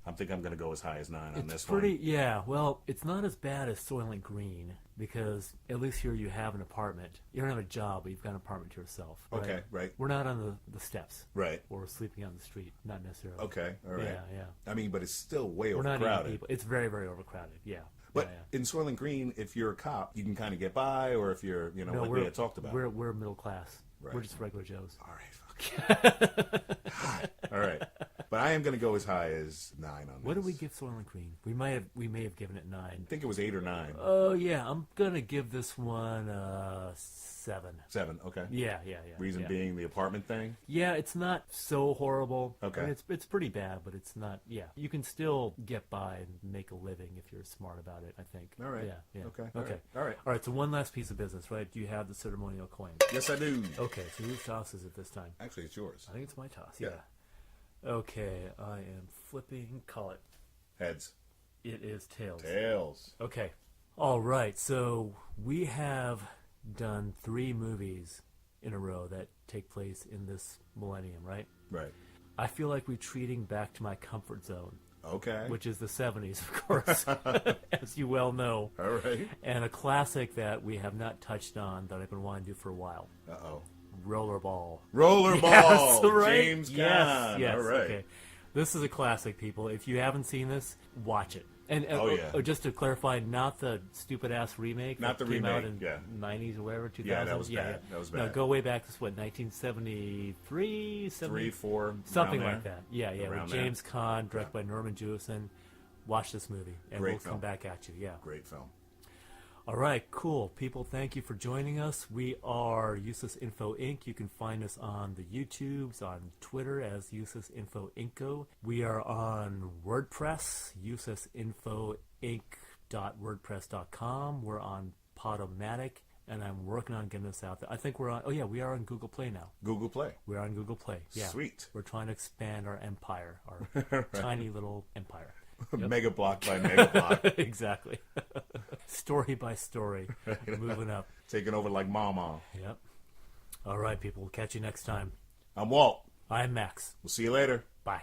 I think I'm going to go as high as 9 on It's this pretty, one. yeah. Well, it's not as bad as Soylent Green because at least here you have an apartment. You don't have a job, but you've got an apartment to yourself. Right? Okay, right. We're not on the steps. Right. Or sleeping on the street, not necessarily. Okay, all right. Yeah. I mean, but it's still way We're not eating overcrowded. people. It's very, very overcrowded. Yeah. But yeah. in Soylent Green, if you're a cop, you can kind of get by, or if you're, you know, No, like we had talked about. We're middle class. Right. We're just regular Joes. All right, fuck. All right. But I am going to go as high as 9 on this. What did we give Soylent Green? We may have given it 9. I think it was 8 or 9. Oh yeah, I'm gonna give this one 7. 7, okay. Yeah. Reason yeah. being the apartment thing? Yeah, it's not so horrible. Okay. I mean, it's pretty bad, but it's not. Yeah, you can still get by and make a living if you're smart about it. I think. All right. Yeah. Okay. Okay. All right. All right. So one last piece of business, right? Do you have the ceremonial coin? Yes, I do. Okay. So whose toss is it this time? Actually, it's yours. I think it's my toss. Yeah. Okay. I am flipping. Call it. Heads. It is tails. Tails. Okay. All right. So we have done 3 movies in a row that take place in this millennium, right? Right. I feel like we're treating back to my comfort zone, Okay. which is the 70s, of course, as you well know. All right. And a classic that we have not touched on that I've been wanting to do for a while. Uh-oh. Rollerball. Rollerball. Yes, right? James Caan. Yes, All right. okay. This is a classic, people. If you haven't seen this, watch it. And just to clarify, not the stupid-ass remake Not that the came out remake, in yeah. 90s or whatever, 2000. Yeah, that was bad. That was No, bad. go way back to, what, 1973? 3, 4. Something around like there. that. Yeah, Around with there. James Caan, directed by Norman Jewison. Watch this movie, and Great we'll film. come back at you. Yeah. Great film. All right, cool. People, thank you for joining us. We are Useless Info Inc. You can find us on the YouTubes, on Twitter as Useless Info Inco. We are on WordPress, uselessinfoinc.wordpress.com. We're on Podomatic, and I'm working on getting this out there. I think we're on, we are on Google Play now. Google Play. We're on Google Play, yeah. Sweet. We're trying to expand our empire, our tiny little empire. Yep. Mega block by mega block. Exactly. Story by story. Moving up. Taking over like Mama. Yep. All right, people. We'll catch you next time. I'm Walt. I'm Max. We'll see you later. Bye.